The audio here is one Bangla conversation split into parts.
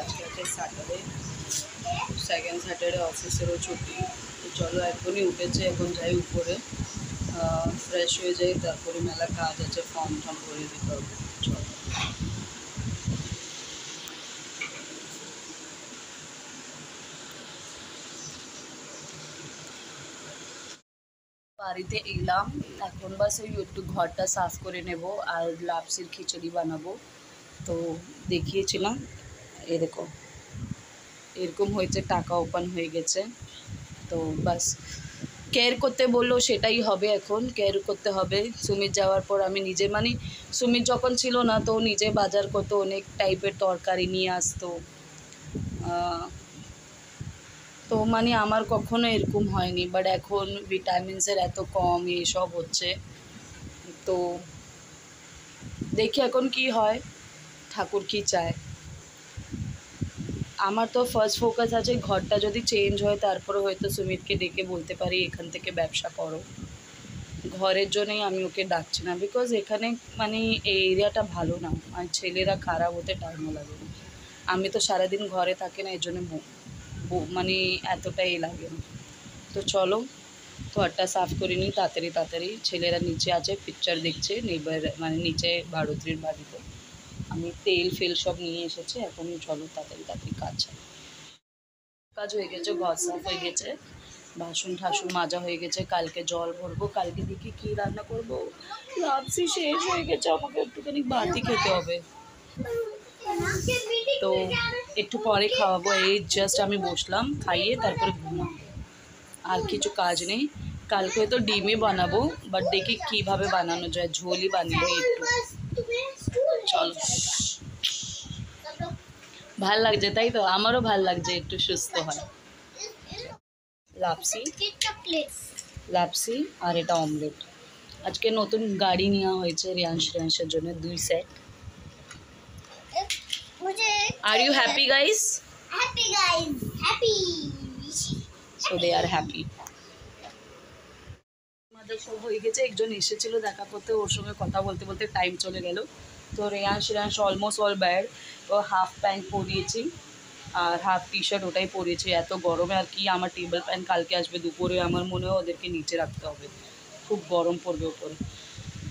আজকে আছে স্যাটারডে, সেকেন্ড স্যাটারডে অফিসেরও ছুটি। তো চলো এখনই উঠেছে, এখন যাই উপরে ফ্রেশ হয়ে যাই, তারপরে মেলা কাজ আছে, ফর্ম টর্ম ভরে দিতে হবে। চলো বাড়িতে এলাম, এখন বাস ওই একটু ঘরটা সাফ করে নেব আর লাপসির খিচুড়ি বানাবো। তো দেখিয়েছিলাম, এরকম এরকম হয়েছে, টাকা ওপেন হয়ে গেছে। তো বাস কেয়ার করতে বললো সেটাই হবে, এখন কেয়ার করতে হবে। সুমিত যাওয়ার পর আমি নিজে মানে সুমিত যখন ছিল না তো নিজে বাজার করতো, অনেক টাইপের তরকারি নিয়ে আসতো। তো মানে আমার কখনো এরকম হয়নি, বাট এখন ভিটামিনসের এত কম এইসব হচ্ছে। তো দেখি এখন কি হয়, ঠাকুর কি চায়। আমার তো ফার্স্ট ফোকাস আছে ঘরটা যদি চেঞ্জ হয়, তারপরে হয়তো সুমিতকে ডেকে বলতে পারি এখান থেকে ব্যবসা করো। ঘরের জন্যই আমি ওকে ডাকছি না, বিকজ এখানে মানে এই এরিয়াটা ভালো না, আর ছেলেরা খারাপ হতে টাইমও লাগে না। আমি তো সারাদিন ঘরে থাকি না, এর জন্য মানে এতটাই লাগে না। তো চলো ঘরটা সাফ করে নিই তাড়াতাড়ি তাড়াতাড়ি। ছেলেরা নিচে আছে, পিকচার দেখছে নেবার মানে নিচে ভারতীর বাড়িতে। আমি তেল ফেল সব নিয়ে এসেছি, এখন চলো তাড়াতাড়ি তাড়াতাড়ি কাজ হয়ে গেছে, ঘর সাফ হয়ে গেছে, বাসন ঠাসন মাজা হয়ে গেছে। কালকে জল ভরবো, কালকে দেখি কী রান্না করবো। লাপসি শেষ হয়ে গেছে, আমাকে একটুখানি বাতি খেতে হবে। তো একটু পরে খাওয়াবো, এই জাস্ট আমি বসলাম, খাইয়ে তারপরে ঘুমাবো, আর কিছু কাজ নেই। কালকে তো ডিমই বানাবো, বাট দেখি কীভাবে বানানো যায়, ঝোলই বানাবো একটু। চলো, ভাল লাগছে তাই তো, আমারও ভাল লাগছে, একটু সুস্থ হয়। লাপসি লাপসি আর এটা অমলেট। আজকে নতুন গাড়ি নেওয়া হয়েছে রিয়াংশের জন্য, 2 set. Are you happy guys? So they are happy. আমাদের সব হয়ে গেছে, একজন এসেছিল দেখা করতে, ওর সঙ্গে কথা বলতে বলতে টাইম চলে গেল। তো রেয়াংশ অলমোস্ট অল ব্যাড। ও হাফ প্যান্ট পরিয়েছি আর হাফ টি শার্ট, ওটাই পরিয়েছি। এত গরমে আর কি, আমার টেবিল ফ্যান কালকে আসবে দুপুরে, আমার মনে হয় ওদেরকে নিচে রাখতে হবে, খুব গরম পড়বে ওপরে।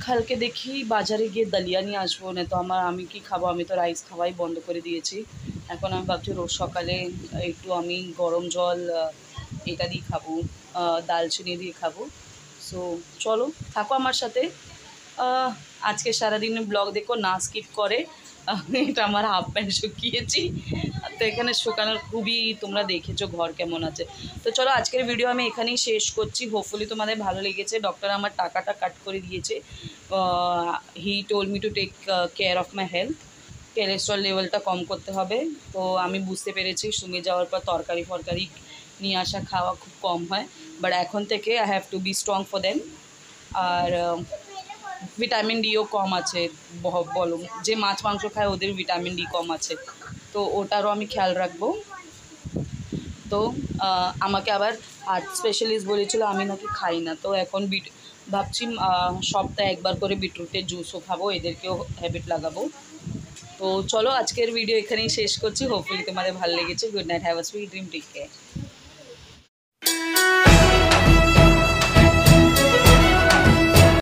কালকে দেখি বাজারে গিয়ে দালিয়া নিয়ে আসবো, না তো আমি কি খাবো, আমি তো রাইস খাওয়াই বন্ধ করে দিয়েছি। এখন আমি ভাবছি রোজ সকালে একটু আমি গরম জল এটা দিয়ে খাবো, দালচিনি দিয়ে খাবো। সো চলো থাকো আমার সাথে। আজকে সারাদিন ব্লগ দেখো, না স্কিপ করে। এটা আমার হাফ প্যান্ট শুকিয়েছি, তো এখানে শুকানোর খুবই, তোমরা দেখেছো ঘর কেমন আছে। তো চলো আজকের ভিডিও আমি এখানেই শেষ করছি, হোপফুলি তোমাদের ভালো লেগেছে। ডক্টর আমার টাকাটা কাট করে দিয়েছে, he told me to take care of my health. Cholesterol লেভেলটা কম করতে হবে। তো আমি বুঝতে পেরেছি সুমিত যাওয়ার পর তরকারি ফরকারি নিয়ে আসা খাওয়া খুব কম হয়, বাট এখন থেকে I have to be strong for them. আর ভিটামিন ডিও কম আছে, বলো যে মাছ মাংস খায় ওদের ভিটামিন ডি কম আছে, তো ওটারও আমি খেয়াল রাখবো। তো আমাকে আবার হার্ট স্পেশালিস্ট বলেছিল আমি নাকি খাই না, তো এখন ভাবছি সপ্তাহে একবার করে বিটরুটের জুসও খাবো, এদেরকেও হ্যাবিট লাগাবো। তো চলো আজকের ভিডিও এখানেই শেষ করছি, হোপফুলি তোমাদের ভালো লেগেছে। Good night, have a sweet dream, take care.